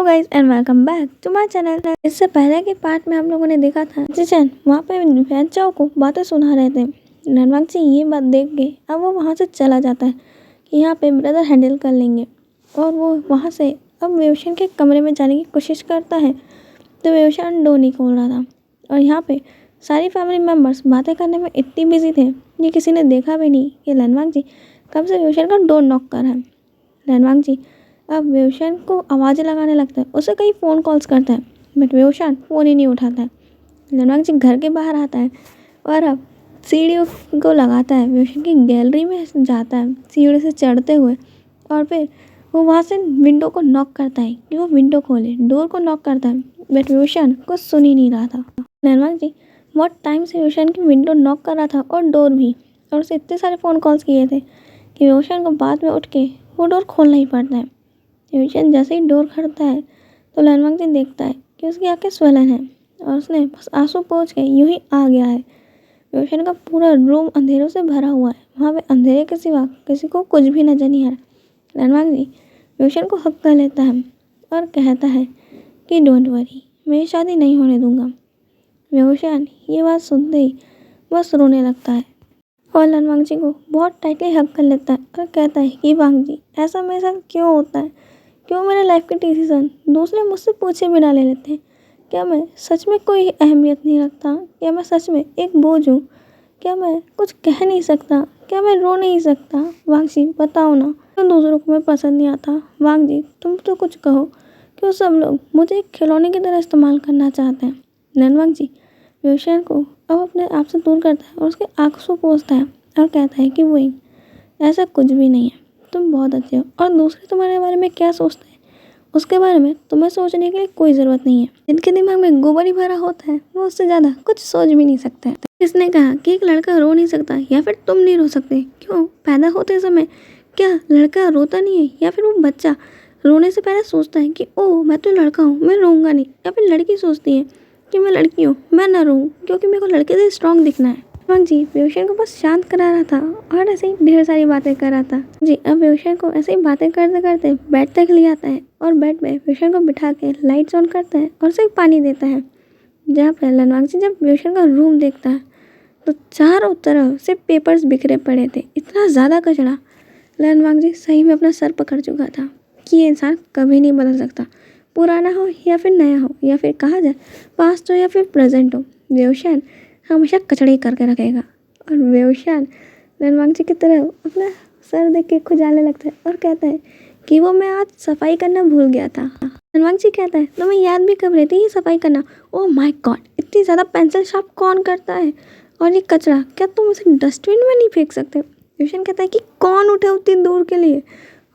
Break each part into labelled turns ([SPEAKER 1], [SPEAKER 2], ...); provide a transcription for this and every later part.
[SPEAKER 1] Guys and welcome back to my channel. इससे पहले के पार्ट में हम लोगों ने देखा था जिचन वहाँ पे वैनचाओ को बातें सुना रहे थे। लनवांगची ये बात देख के अब वो वहाँ से चला जाता है कि यहाँ पे ब्रदर हैंडल कर लेंगे और वो वहाँ से अब वेवशन के कमरे में जाने की कोशिश करता है तो वेवशन डोर नहीं खोल रहा था और यहाँ पे सारी फैमिली मेम्बर्स बातें करने में इतनी बिजी थे कि किसी ने देखा भी नहीं कि लनवांगची कब से वेवशन का डोर नॉक कर रहा है। लनवांगची अब वेवशन को आवाज़ें लगाने लगता है, उसे कई फ़ोन कॉल्स करता है बट वेवशन फ़ोन ही नहीं उठाता है। लनवांगची घर के बाहर आता है और अब सीढ़ियों को लगाता है, वेवशन की गैलरी में जाता है सीढ़ी से चढ़ते हुए और फिर वो वहाँ से विंडो को नॉक करता है कि वो विंडो खोले, डोर को नॉक करता है बट वेवशन कुछ सुन ही नहीं रहा था। लनवांगची बहुत टाइम से वेवशन की विंडो नॉक कर रहा था और डोर भी, और उसे इतने सारे फ़ोन कॉल्स किए थे कि वेवशन को बाद में उठ के वो डोर खोलना ही पड़ता है। वेवशन जैसे ही डोर खड़ता है तो लनवांगची देखता है कि उसकी आंखें स्वलन है और उसने बस आंसू पोंछ के यूं ही आ गया है। वेवशन का पूरा रूम अंधेरों से भरा हुआ है, वहाँ पे अंधेरे के सिवा किसी को कुछ भी नजर नहीं आ रहा। लनवांगची वेवशन को हक कर लेता है और कहता है कि डोंट वरी, मैं ये शादी नहीं होने दूंगा। वेवशन ये बात सुनते ही बस रोने लगता है और लनवांगची को बहुत टाइटली हक कर लेता है और कहता है कि वांगची ऐसा मेरे साथ क्यों होता है, क्यों मेरे लाइफ के डिसीजन दूसरे मुझसे पूछे बिना ले लेते हैं। क्या मैं सच में कोई अहमियत नहीं रखता? क्या मैं सच में एक बोझ हूँ? क्या मैं कुछ कह नहीं सकता? क्या मैं रो नहीं सकता? वांगची बताओ ना, क्यों दूसरों को मैं पसंद नहीं आता? वांगची तुम तो कुछ कहो, क्यों सब लोग मुझे एक खिलौने की तरह इस्तेमाल करना चाहते हैं? लनवांगची वेवशन को अब अपने आप से दूर करता है और उसके आंसू पोंछता है और कहता है कि वही ऐसा कुछ भी नहीं है, तुम बहुत अच्छे हो और दूसरे तुम्हारे बारे में क्या सोचते हैं उसके बारे में तुम्हें सोचने के लिए कोई ज़रूरत नहीं है। जिनके दिमाग में गोबर ही भरा होता है वो उससे ज़्यादा कुछ सोच भी नहीं सकते हैं। किसने कहा कि एक लड़का रो नहीं सकता या फिर तुम नहीं रो सकते? क्यों पैदा होते समय क्या लड़का रोता नहीं है या फिर वो बच्चा रोने से पहले सोचता है कि ओह मैं तो लड़का हूँ, मैं रोऊंगा नहीं, या फिर लड़की सोचती है कि मैं लड़की हूँ, मैं ना रोऊं क्योंकि मेरे को लड़के से स्ट्रांग दिखना है। वांगची वेवशन को बस शांत करा रहा था और ऐसे ही ढेर सारी बातें कर रहा था। जी अब वेवशन को ऐसे ही बातें करते करते बेड तक ले आता है और बेड पे वेवशन को बिठा के लाइट्स ऑन करता है और उसे पानी देता है। जहाँ पे लनवांगची जब वेवशन का रूम देखता है तो चारों तरफ से पेपर्स बिखरे पड़े थे, इतना ज़्यादा कचरा। लनवांगची सही में अपना सर पकड़ चुका था कि ये इंसान कभी नहीं बदल सकता, पुराना हो या फिर नया हो या फिर कहा जाए पास्ट हो या फिर प्रेजेंट हो, वेवशन हमेशा कचड़े ही करके रखेगा। और वेवशन लनवांगची की तरफ अपना सर देख के खुजाने लगता है और कहता है कि वो मैं आज सफाई करना भूल गया था। लनवांगची कहता है तो मैं याद भी कब रहती ये सफाई करना, ओह माय गॉड इतनी ज़्यादा पेंसिल शार्प कौन करता है, और ये कचरा क्या तुम इसे डस्टबिन में नहीं फेंक सकते? वेवशन कहता है कि कौन उठे उतनी दूर के लिए,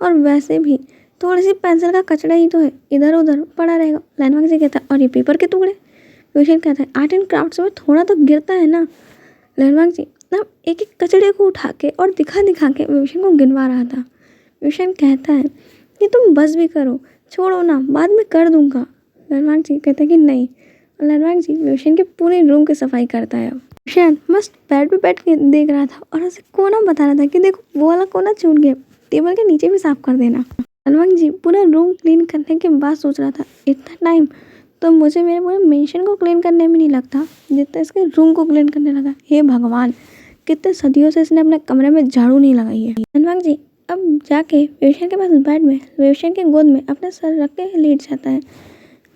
[SPEAKER 1] और वैसे भी थोड़ी सी पेंसिल का कचरा ही तो है, इधर उधर पड़ा रहेगा। लनवांगची कहता है और ये पेपर के टुकड़े? वेवशन कहता है आर्ट एंड क्राफ्ट्स में थोड़ा तो गिरता है ना। लनवांगची ना एक एक कचड़े को उठा के और दिखा दिखा के वेवशन को गिनवा रहा था। वेवशन कहता है कि तुम बस भी करो, छोड़ो ना, बाद में कर दूंगा। लनवांगची कहता है कि नहीं, और लनवांगची वेवशन के पूरे रूम की सफाई करता है। वेवशन मस्त बेड पे बैठ के देख रहा था और उसे कोना बता रहा था कि देखो वो वाला कोना छूट गया, टेबल के नीचे भी साफ कर देना। लनवांगची पूरा रूम क्लीन करने के बाद सोच रहा था इतना टाइम तो मुझे मेरे पूरे मेंशन को क्लीन करने में नहीं लगता जितना इसके रूम को क्लीन करने लगा। हे भगवान, कितने सदियों से इसने अपने कमरे में झाड़ू नहीं लगाई है। लनवांगची अब जाके वेवशन के पास बेड में वेवशन के गोद में अपना सर रख के लेट जाता है।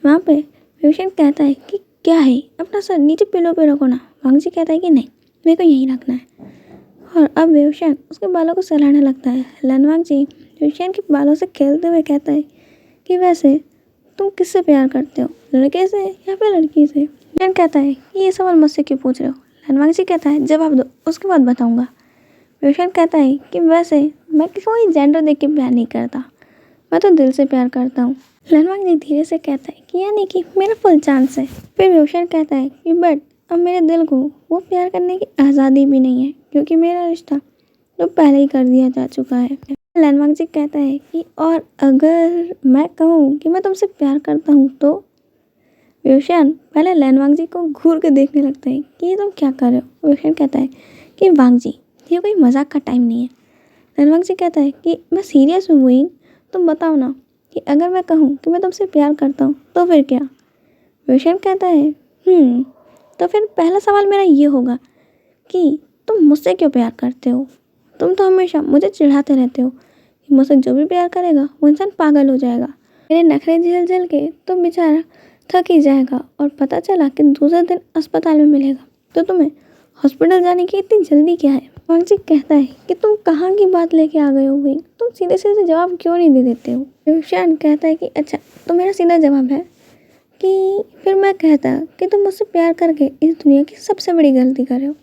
[SPEAKER 1] वहाँ पे वेवशन कहता है कि क्या है, अपना सर नीचे पिलो पे रखो ना। वांगची कहता है कि नहीं, मेरे को यहीं रखना है, और अब वेवशन उसके बालों को सहलाने लगता है। लनवांगची वेवशन के बालों से खेलते हुए कहता है कि वैसे तुम किससे प्यार करते हो, लड़के से या फिर लड़की से? वेवशन कहता है कि ये सवाल मुझसे क्यों पूछ रहे हो? लनवांगची कहता है जवाब दो, उसके बाद बताऊंगा। वेवशन कहता है कि वैसे मैं कोई जेंडर देख के प्यार नहीं करता, मैं तो दिल से प्यार करता हूँ। लनवांगची धीरे से कहता है कि यानी कि मेरा फुल चांस है। फिर वेवशन कहता है कि बट अब मेरे दिल को वो प्यार करने की आज़ादी भी नहीं है क्योंकि मेरा रिश्ता तो पहले ही कर दिया जा चुका है। लनवांगची कहता है कि और अगर मैं कहूँ कि मैं तुमसे प्यार करता हूँ तो? वेवशन पहले लनवांगची को घूर के देखने लगता है कि ये तुम क्या कर रहे हो। वेवशन कहता है कि वांगची ये कोई मजाक का टाइम नहीं है। लनवांगची कहता है कि मैं सीरियस हूँ वही, तुम बताओ ना कि अगर मैं कहूँ कि मैं तुमसे प्यार करता हूँ तो फिर क्या? रोशन कहता है तो फिर पहला सवाल मेरा ये होगा कि तुम मुझसे क्यों प्यार करते हो? तुम तो हमेशा मुझे चिढ़ाते रहते हो कि मुझसे जो भी प्यार करेगा वो इंसान पागल हो जाएगा। मेरे नखरे झेल झेल के तुम बेचारा थक ही जाएगा और पता चला कि दूसरे दिन अस्पताल में मिलेगा तो तुम्हें हॉस्पिटल जाने की इतनी जल्दी क्या है? वांगची कहता है कि तुम कहाँ की बात लेके आ गए हो भाई, तुम सीधे सीधे जवाब क्यों नहीं दे देते हो? रोशन कहता है कि अच्छा तो मेरा सीधा जवाब है कि फिर मैं कहता कि तुम मुझसे प्यार करके इस दुनिया की सबसे बड़ी गलती कर रहे हो।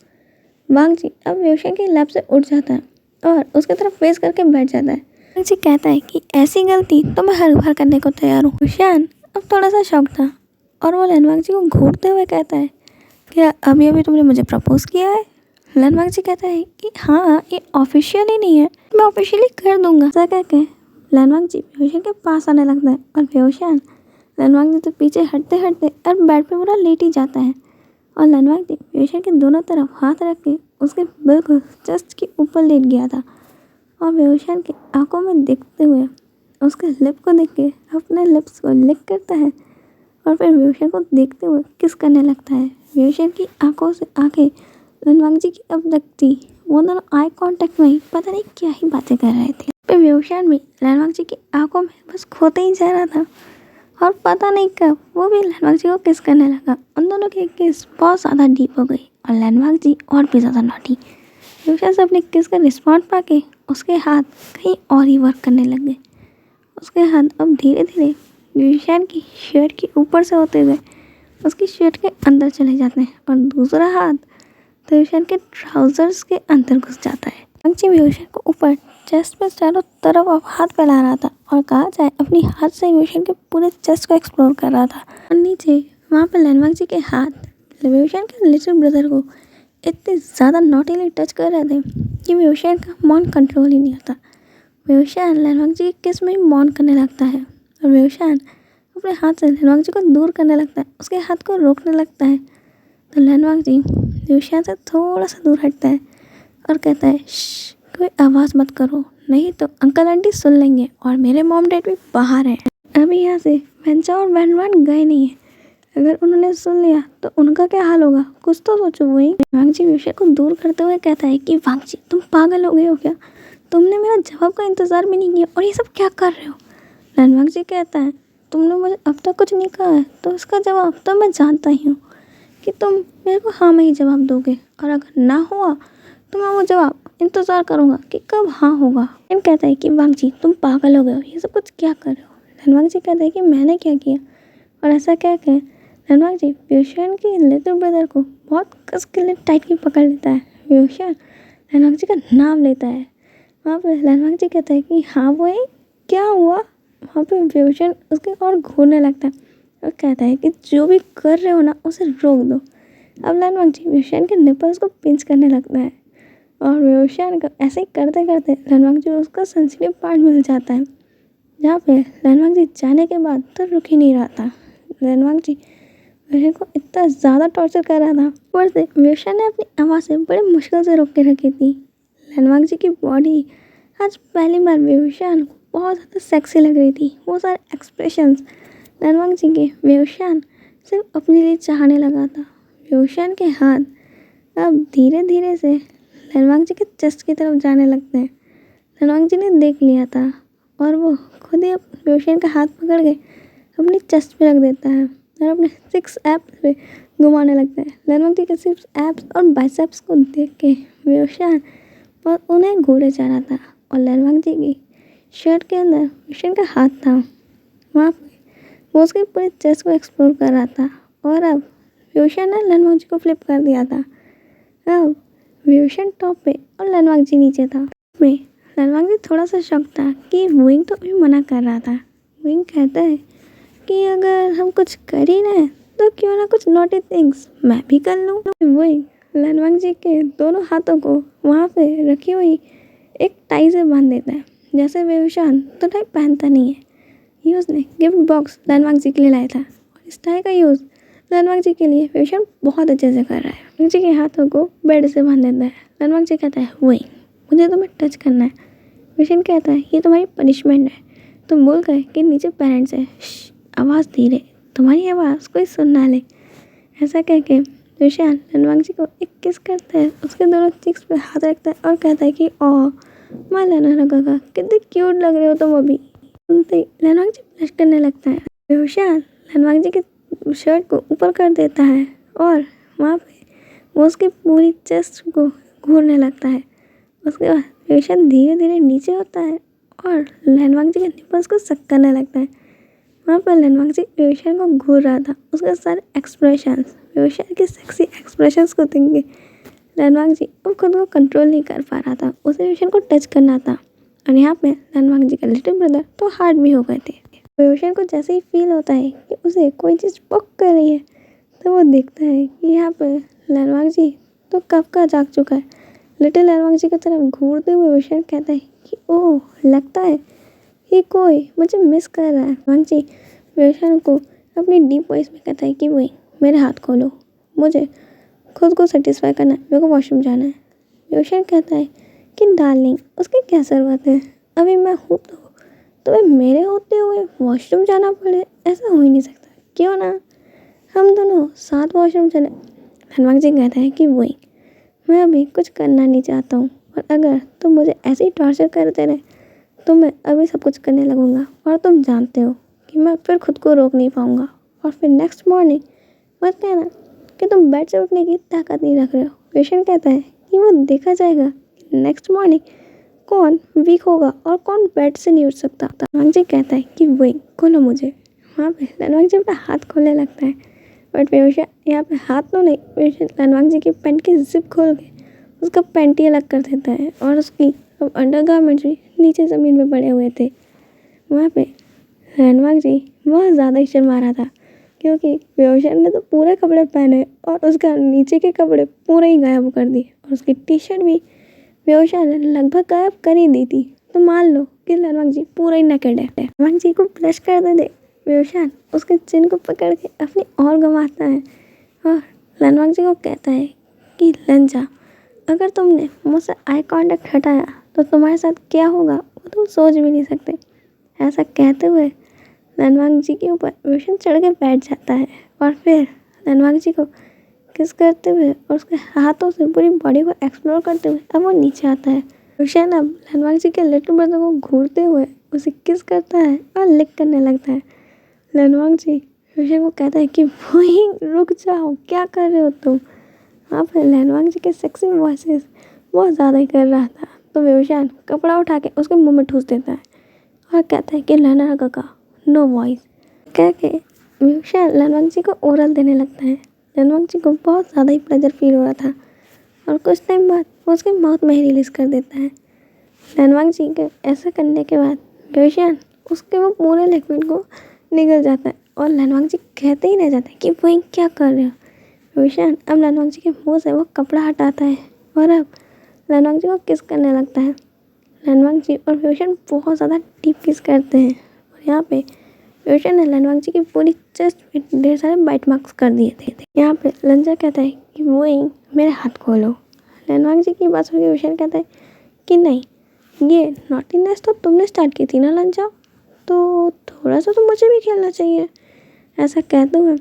[SPEAKER 1] वांगची अब रोशन के लैब से उठ जाता है और उसकी तरफ फेस करके बैठ जाता है। वांगची कहता है कि ऐसी गलती तो मैं हर बार करने को तैयार हूँ। रोशन अब थोड़ा सा शॉक था और वो वांगची को घूरते हुए कहता है क्या अभी अभी तुमने मुझे प्रपोज किया है? वांगची कहता है कि हाँ ये ऑफिशियली नहीं है, मैं ऑफिशियली कर दूंगा। ऐसा कह के वांगची रोशन के पास आने लगता है और रोशन वांगची तो पीछे हटते हटते और बेड पे पूरा लेट ही जाता है और वांगची रोशन के दोनों तरफ हाथ रख के उसके बिल्कुल चेस्ट के ऊपर लेट गया था और रोशन के आंखों में देखते हुए उसके लिप को देख के अपने लिप्स को लिक करता है और फिर रोशन को देखते हुए किस करने लगता है। रोशन की आंखों से आंखें वांगची की अब तक थी, वो दोनों आई कांटेक्ट में ही पता नहीं क्या ही बातें कर रहे थे। फिर रोशन भी वांगची की आंखों में बस खोते ही जा रहा था और पता नहीं कब वो भी वांगची को किस करने लगा। उन दोनों की किस बहुत ज़्यादा डीप हो गई और वांगची और भी ज़्यादा नॉटी। रोशन से अपने किस का रिस्पॉन्ड पाके उसके हाथ कहीं और ही वर्क करने लग गए। उसके हाथ अब धीरे धीरे रोशन की शर्ट के ऊपर से होते हुए उसकी शर्ट के अंदर चले जाते हैं और दूसरा हाथ रोशन के ट्राउजर्स के अंदर घुस जाता है। वांगची रोशन को ऊपर चेस्ट पे चारों तरफ अब हाथ फैला रहा था और कहा जाए अपनी हाथ से रोशन के पूरे चेस्ट को एक्सप्लोर कर रहा था और नीचे वहाँ पर वांगची के हाथ रोशन के लिटिल ब्रदर को इतने ज़्यादा नॉटीली टच कर रहे थे कि रोशन का मन कंट्रोल ही नहीं होता। रोशन वांगची के किस में ही मौन करने लगता है और रोशन अपने हाथ से वांगची को दूर करने लगता है, उसके हाथ को रोकने लगता है तो वांगची रोशन से थोड़ा सा दूर हटता है और कहता है कोई आवाज़ मत करो नहीं तो अंकल आंटी सुन लेंगे और मेरे मॉम डैड भी बाहर हैं। अभी यहाँ से वेंचा और वैन गए नहीं है, अगर उन्होंने सुन लिया तो उनका क्या हाल होगा, कुछ तो सोचो। वही वांगची रोशन को दूर करते हुए कहता है कि वांगची तुम पागल हो गए हो क्या, तुमने मेरा जवाब का इंतज़ार भी नहीं किया और ये सब क्या कर रहे हो? वांगची कहता है तुमने मुझे अब तक कुछ नहीं कहा है तो इसका जवाब तो मैं जानता ही हूँ कि तुम मेरे को हाँ में ही जवाब दोगे और अगर ना हुआ तो मैं वो जवाब इंतज़ार करूँगा कि कब हाँ होगा। कहता है कि वांगची तुम पागल हो गए हो, ये सब कुछ क्या कर रहे हो? वांगची कहता है कि मैंने क्या किया और ऐसा कह के वांगची रोशन के लिटिल ब्रदर को बहुत कस के लिए टाइट की पकड़ लेता है। रोशन वांगची का नाम लेता है। वहाँ पर वांगची कहता है कि हाँ वो क्या हुआ? वहाँ पे रोशन उसके और घूरने लगता है और कहता है कि जो भी कर रहे हो ना उसे रोक दो। अब वांगची रोशन के निपल्स को पिंच करने लगता है और रोशन को ऐसे ही करते करते वांगची उसका सेंसिटिव पार्ट मिल जाता है जहाँ पे वांगची जाने के बाद तो रुक ही नहीं रहा था। वांगची रोशन को इतना ज़्यादा टॉर्चर कर रहा था, ऊपर से रोशन ने अपनी आवाज़ से बड़े मुश्किल से रोक के रखी थी। वांगची की बॉडी आज पहली बार रोशन बहुत ज़्यादा सेक्सी लग रही थी। वो सारे एक्सप्रेशंस वांगची के रोशन सिर्फ अपने लिए चाहने लगा था। रोशन के हाथ अब धीरे धीरे से वांगची के चेस्ट की तरफ जाने लगते हैं। वांगची ने देख लिया था और वो खुद ही रोशन का हाथ पकड़ के अपनी चेस्ट पे रख देता है और अपने 6 एप्स पे घुमाने लगता है। वांगची के 6 एप्स और बाइसेप्स को देख के रोशन और उन्हें घूरे जा रहा था और वांगची की शर्ट के अंदर रोशन का हाथ था, वहाँ पे वो उसके पूरे चेस्ट को एक्सप्लोर कर रहा था और अब रोशन ने वांगची को फ्लिप कर दिया था। अब रोशन टॉप पे और वांगची नीचे था। में वांगची थोड़ा सा शॉक था कि वुइंग तो भी मना कर रहा था। वुइंग कहता है कि अगर हम कुछ कर ही रहे हैं तो क्यों ना कुछ नॉटी थिंग्स मैं भी कर लूँ। वुइंग वांगची के दोनों हाथों को वहाँ पे रखी हुई एक टाई से बांध देता है, जैसे रोशन तो टाई पहनता नहीं है। ये उसने गिफ्ट बॉक्स वांगची के लिए लाया था और इस टाई का यूज़ वांगची के लिए रोशन बहुत अच्छे से कर रहा है। वांगची के हाथों को बेड से बांध देता है। वांगची कहता है वही मुझे तुम्हें टच करना है। रोशन कहता है ये तुम्हारी पनिशमेंट है, तुम भूल गए कि नीचे पेरेंट्स है, आवाज़ धीरे, तुम्हारी आवाज़ कोई सुन ना ले। ऐसा कह के विशाल लनवांगजी को एक किस करता है, उसके दोनों चिक्स पे हाथ रखता है और कहता है कि ओह माँ लना काका, कितने क्यूट लग रहे हो तुम अभी। सुनते ही लनवांगजी ब्लश करने लगता है। विशाल लनवांगजी के शर्ट को ऊपर कर देता है और वहाँ पे वो उसकी पूरी चेस्ट को घूरने लगता है। उसके बाद विशाल धीरे धीरे नीचे होता है और लनवांगजी के निपल्स को सक करने लगता है। वहाँ पर लनवांगजी विशाल को घूर रहा था। उसके सारे एक्सप्रेशंस, विशाल के सेक्सी एक्सप्रेशंस को देख के लनवांगजी अब खुद को कंट्रोल नहीं कर पा रहा था। उसे विशाल को टच करना था और यहाँ पे लनवांगजी का लिटिल ब्रदर तो हार्ड भी हो गए थे। विशाल को जैसे ही फील होता है कि उसे कोई चीज़ पोक कर रही है तो वो देखता है कि यहाँ पर लनवांगजी तो कब का जाग चुका है। लिटिल लनवांगजी की तरफ घूरते हुए विशाल कहता है कि ओह लगता है कि कोई मुझे मिस कर रहा है। लनवांगजी विशाल को अपनी डीप वॉइस में कहता है कि वही मेरे हाथ खोलो, मुझे खुद को सेटिस्फाई करना है, मेरे को वॉशरूम जाना है। विशाल कहता है कि डार्लिंग उसकी क्या ज़रूरत है, अभी मैं हूँ तो तुम्हें मेरे होते हुए वॉशरूम जाना पड़े, ऐसा हो ही नहीं सकता, क्यों ना हम दोनों साथ वॉशरूम चले। लनवांगजी कहता है कि वही मैं अभी कुछ करना नहीं चाहता हूँ और अगर तुम मुझे ऐसे ही टॉर्चर करते रहे तो मैं अभी सब कुछ करने लगूंगा और तुम जानते हो कि मैं फिर खुद को रोक नहीं पाऊंगा और फिर नेक्स्ट मॉर्निंग मत कहना कि तुम बेड से उठने की ताकत नहीं रख रहे हो। विशाल कहता है कि वो देखा जाएगा कि नेक्स्ट मॉर्निंग कौन वीक होगा और कौन बेड से नहीं उठ सकता। लनवांगजी कहता है कि वही खोलो मुझे। वहाँ पे लनवांगजी अपना हाथ खोलने लगता है बट विशाल यहाँ पे हाथ तो नहीं, विशाल लनवांगजी की पैंट की जिप खोल के उसका पैंट ही अलग कर देता है और उसकी अब अंडरगारमेंट्स भी नीचे ज़मीन में पड़े हुए थे। वहाँ पे लनवांगजी बहुत ज़्यादा ही शर्मा रहा था क्योंकि विशाल ने तो पूरे कपड़े पहने और उसका नीचे के कपड़े पूरे ही गायब कर दिए और उसकी टी शर्ट भी विशाल ने लगभग गायब कर ही दी थी। तो मान लो कि लनवांगजी पूरा ही नकेड है। लनवांगजी को ब्लश करते थे विशाल उसके चिन को पकड़ के अपनी और घुमाता है और लनवांगजी को कहता है कि लंजा, अगर तुमने मुझसे आई कांटेक्ट हटाया तो तुम्हारे साथ क्या होगा वो तुम सोच भी नहीं सकते। ऐसा कहते हुए लनवांगजी के ऊपर विशाल चढ़ के बैठ जाता है और फिर लनवांगजी को किस करते हुए और उसके हाथों से पूरी बॉडी को एक्सप्लोर करते हुए अब वो नीचे आता है। विशाल अब लनवांगजी के लिटिल ब्रदर को घूरते हुए उसे किस करता है और लिक करने लगता है। लनवांगजी विशाल को कहता है कि वहीं रुक जाओ, क्या कर रहे हो तुम। वहाँ पर लनवांगजी के सेक्सी वॉइसेस बहुत ज़्यादा ही कर रहा था तो विशाल कपड़ा उठा के उसके मुंह में ठूस देता है और कहता है कि लना काका नो वॉइस। कह के विशाल लनवांगजी को ओरल देने लगता है। लनवांगजी को बहुत ज़्यादा ही प्लेजर फील हो रहा था और कुछ टाइम बाद वो उसके माउथ में ही रिलीज़ कर देता है। लनवांगजी के ऐसा करने के बाद विशाल उसके वो पूरे लिक्विड को निगल जाता है और लनवांगजी कहते ही रह जाता है कि वही क्या कर रहे हो। विशाल अब लनवांगजी के मुंह से वो कपड़ा हटाता है और अब लनवांगजी को किस करने लगता है। लनवांगजी और विशाल बहुत ज़्यादा डीप किस करते हैं और यहाँ पे विशाल ने लनवांगजी की पूरी चेस्ट पे ढेर सारे बाइट मार्क्स कर दिए थे। यहाँ पे लंजा कहता है कि वही मेरे हाथ खोलो। लनवांगजी की बात सुनकर विशाल कहता है कि नहीं, ये नॉटीनेस तो तुमने स्टार्ट की थी ना लंजा, तो थोड़ा सा तो मुझे भी खेलना चाहिए। ऐसा कहते हुए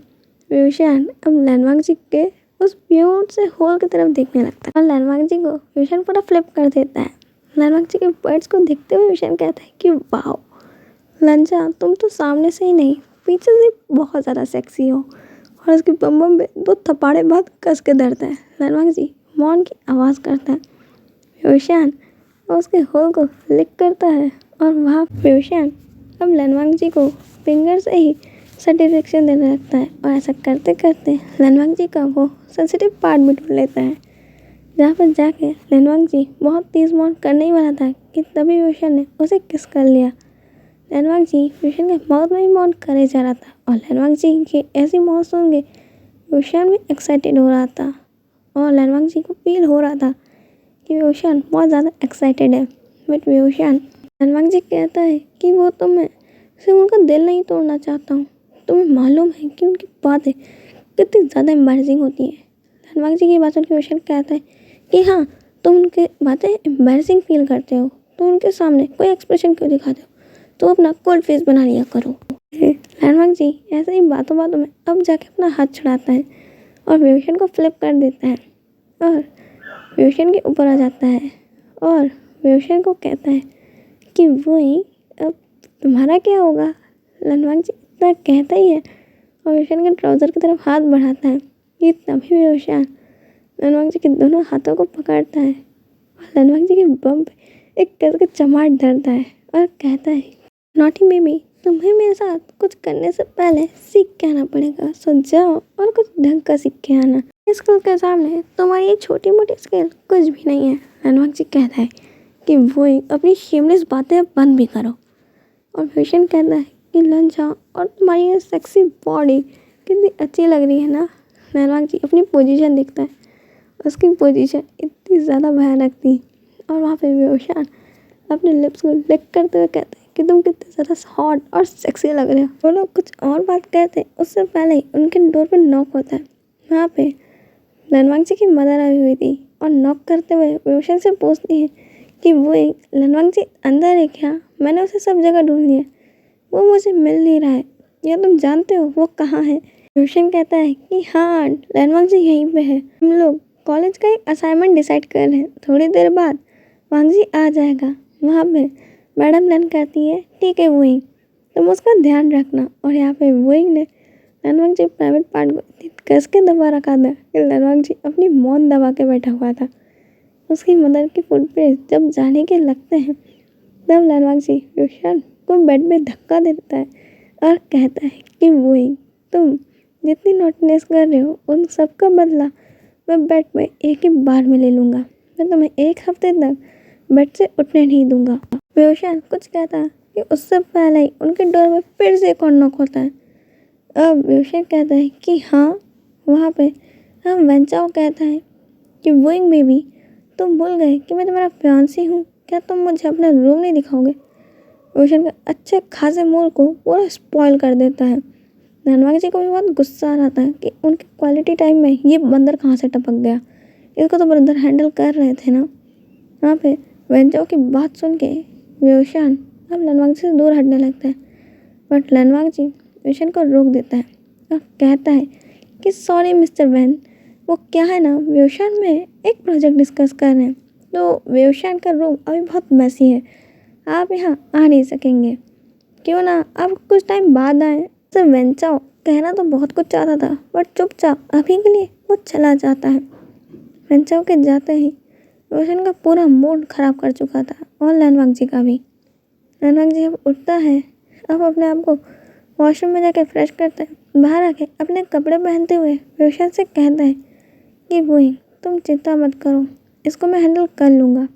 [SPEAKER 1] विशाल अब लनवांगजी के उस ब्यूट से होल की तरफ देखने लगता है और लनवांगजी को विशाल पूरा फ्लिप कर देता है। लनवांगजी के बर्ड्स को देखते हुए विशाल कहता है कि वाओ लंजा, तुम तो सामने से ही नहीं पीछे से बहुत ज़्यादा सेक्सी हो। और उसकी बम पे 2 थप्पड़े बाद कस के धरता है। लनवांगजी मौन की आवाज़ करता है। विशाल उसके होल को लिक करता है और वहाँ विशाल अब लनवांगजी को फिंगर से ही सेटिस्फेक्शन देने लगता है और ऐसा करते करते लनवांगजी का वो सेंसिटिव पार्ट भी ढूंढ लेता है जहाँ पर जाके लनवांगजी बहुत तेज़ मौन करने ही वाला था कि तभी विशाल ने उसे किस कर लिया। लनवांगजी विशाल के माउथ में ही मौन करे जा रहा था और लनवांगजी की ऐसी मौत सुन के विशाल भी एक्साइटेड हो रहा था और लनवांगजी को फील हो रहा था कि विशाल बहुत ज़्यादा एक्साइटेड है। बट विशाल लनवांगजी कहता है कि वो तो मैं सिर्फ उनका दिल नहीं तोड़ना चाहता हूँ, तुम्हें मालूम है कि उनकी बातें कितनी ज़्यादा एम्बैरेसिंग होती हैं। लनवांगजी की बात सुन के विशाल कहता है कि हाँ, तुम उनकी बातें एम्बैरेसिंग फील करते हो तो उनके सामने कोई एक्सप्रेशन क्यों दिखाते हो, तो अपना कोल्ड फेस बना लिया करो। लैंडमार्क जी ऐसे ही बातों बातों में अब जाके अपना हाथ छुड़ाता है और विभूषण को फ्लिप कर देता है और विभूषण के ऊपर आ जाता है और विभूषण को कहता है कि वही अब तुम्हारा क्या होगा। लैंडमार्क जी इतना कहता ही है और विभूषण के ट्राउज़र की तरफ हाथ बढ़ाता है कि तभी विभूषण लैंडमार्क जी के दोनों हाथों को पकड़ता है और लैंडमार्क जी के बम पे एक कस के चमाट धरता है और कहता है, नॉटी बेबी, तुम्हें मेरे साथ कुछ करने से पहले सीख के आना पड़ेगा। सो जाओ और कुछ ढंग का सीख के आना। स्किल के सामने तुम्हारी ये छोटी मोटी स्किल कुछ भी नहीं है। लैंडमार्क जी कहता है कि वो अपनी शेमलेस बातें बंद भी करो और विभूषण कहता है कि लंच जाओ और तुम्हारी ये सेक्सी बॉडी कितनी अच्छी लग रही है ना। लैंडमार्क जी अपनी पोजीशन देखता है, उसकी पोजीशन इतनी ज़्यादा भयानक थी और वहाँ पे विभूषण अपने लिप्स को लिक करते हुए कहते हैं कि तुम कितने ज़्यादा हॉट और सेक्सी लग रहे हो। वो लोग कुछ और बात करते हैं उससे पहले ही उनके डोर पे नॉक होता है। वहाँ पे लैंडमार्क जी की मदर आई हुई थी और नॉक करते हुए विभूषण से पूछती है कि वो लैंडमार्क जी अंदर है क्या, मैंने उसे सब जगह ढूंढ लिया, वो मुझे मिल नहीं रहा है, या तुम जानते हो वो कहाँ है। विभूषण कहता है कि हाँ लैंडमार्क जी यहीं पे है, हम लोग कॉलेज का एक असाइनमेंट डिसाइड कर रहे हैं, थोड़ी देर बाद मार्क जी आ जाएगा। वहाँ पे मैडम लैंड करती है, ठीक है वही तुम उसका ध्यान रखना। और यहाँ पे वही ने लैंडमार्क जी प्राइवेट पार्ट को इतनी कस के दबा रखा था कि लैंडमार्क जी अपनी मौन दबा के बैठा हुआ था। उसकी मदर की फुटप्रिंट जब जाने के लगते हैं तब लैंडमार्क जी विभूषण को बेड में धक्का देता है और कहता है कि वही तुम जितनी नॉटीनेस कर रहे हो उन सब का बदला मैं बेड में एक ही बार में ले लूँगा। मैं तुम्हें एक हफ्ते तक बेड से उठने नहीं दूंगा। विभूषण कुछ कहता है कि उससे पहले ही उनके डोर में फिर से एक और नॉक होता है। अब विभूषण कहता है कि हाँ वहाँ पे हम वेंचाओ कहता है कि वोइंग बेबी तुम भूल गए कि मैं तुम्हारा फियांसी हूँ, क्या तुम मुझे अपना रूम नहीं दिखाओगे। विभूषण का अच्छे खासे मूड को पूरा स्पॉइल कर देता है। लैंडमार्क जी को भी बहुत गुस्सा आ रहा था कि उनके क्वालिटी टाइम में ये बंदर कहाँ से टपक गया, इसको तो ब्रदर हैंडल कर रहे थे ना। वहाँ पे वेंचाओ की बात सुन के विभूषण अब लैंडमार्क से दूर हटने लगता है, बट लैंडमार्क जी विभूषण को रोक देता है और कहता है कि सॉरी मिस्टर वैन, वो क्या है ना विभूषण में एक प्रोजेक्ट डिस्कस कर रहे हैं, तो विभूषण का रूम अभी बहुत मैसी है, आप यहाँ आ नहीं सकेंगे, क्यों ना आप कुछ टाइम बाद आए। सर वेंचाओ कहना तो बहुत कुछ चाहता था बट चुपचाप अभी के लिए वो चला जाता है। वेंचाओ के जाते ही विभूषण का पूरा मूड खराब कर चुका था और लैंडमार्क जी का भी। लैंडमार्क जी अब उठता है, अब अपने आप को वॉशरूम में जाके फ्रेश करता है, बाहर आके अपने कपड़े पहनते हुए विभूषण से कहता है कि वही तुम चिंता मत करो, इसको मैं हैंडल कर लूँगा।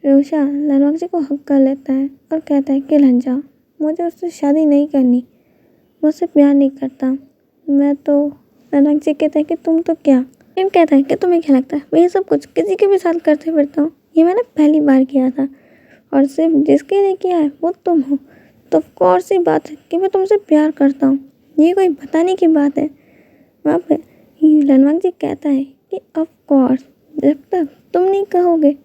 [SPEAKER 1] विभूषण लैंडमार्क जी को हक कर लेता है और कहता है कि लंजा मुझे उससे शादी नहीं करनी, मुझसे प्यार नहीं करता मैं तो। लैंडमार्क जी कहता है कि तुम तो क्या। फिर कहता है कि तुम्हें क्या लगता है मैं ये सब कुछ किसी के भी साथ करते फिरता हूँ, ये मैंने पहली बार किया था और सिर्फ जिसके लिए किया है वो तुम हो, तो कौन सी बात है कि मैं तुमसे प्यार करता हूँ, ये कोई बताने की बात है। वहाँ पे लैंडमार्क जी कहता है कि ऑफ कोर्स जब तक तुम नहीं कहोगे,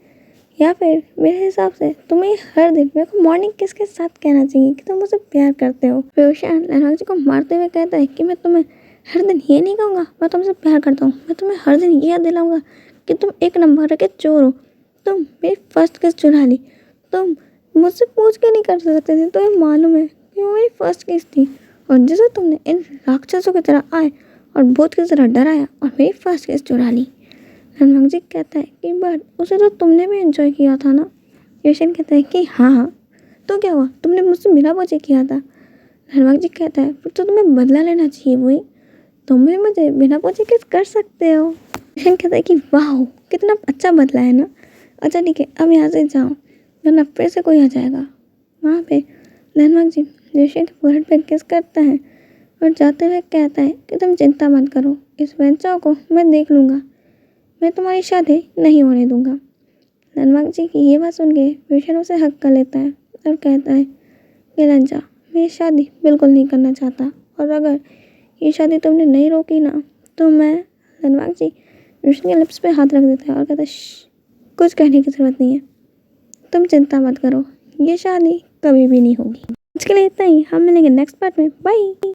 [SPEAKER 1] या फिर मेरे हिसाब से तुम्हें हर दिन मेरे को मॉर्निंग किसके साथ कहना चाहिए कि तुम मुझसे प्यार करते हो। विभूषण लैंडमार्क जी को मारते हुए कहता है कि मैं तुम्हें हर दिन ये नहीं कहूँगा मैं तुमसे प्यार करता हूँ, मैं तुम्हें हर दिन ये याद दिलाऊंगा कि तुम एक नंबर के चोर हो, तुम मेरी फर्स्ट किस चुरा ली, तुम मुझसे पूछ के नहीं कर सकते थे, तुम्हें मालूम है कि वो मेरी फर्स्ट किस थी, और जिसे तुमने इन राक्षसों की तरह आए और भूत की तरह डराया और मेरी फर्स्ट किस चुरा ली। लैंडमार्क जी कहता है कि बट उसे तो तुमने भी एंजॉय किया था ना। विभूषण कहता है कि हाँ तो क्या हुआ, तुमने मुझसे बिना पूछे किया था। लैंडमार्क जी कहता है फिर तो तुम्हें बदला लेना चाहिए, वही तुम भी मुझे बिना पूछे किस कर सकते हो। विभूषण कहता है कि वाह कितना अच्छा बदला है ना, अच्छा ठीक है अब यहाँ से जाओ वरना फिर से कोई आ जाएगा। वहाँ पे लैंडमार्क जी विभूषण के फोrehead पे किस करता है और जाते हुए कहता है कि तुम चिंता मत करो, इस वेंचाओ को मैं देख लूँगा, मैं तुम्हारी शादी नहीं होने दूंगा। लैंडमार्क जी की ये बात सुन के विभूषण उसे हक कर लेता है और कहता है कि लंजा मैं ये शादी बिल्कुल नहीं करना चाहता, और अगर ये शादी तुमने नहीं रोकी ना तो मैं। लैंडमार्क जी विभूषण के लिप्स पे हाथ रख देता है और कहता है कुछ कहने की ज़रूरत नहीं है, तुम चिंता मत करो, ये शादी कभी भी नहीं होगी। आज के लिए इतना ही, हम मिलेंगे नेक्स्ट पार्ट में। बाय।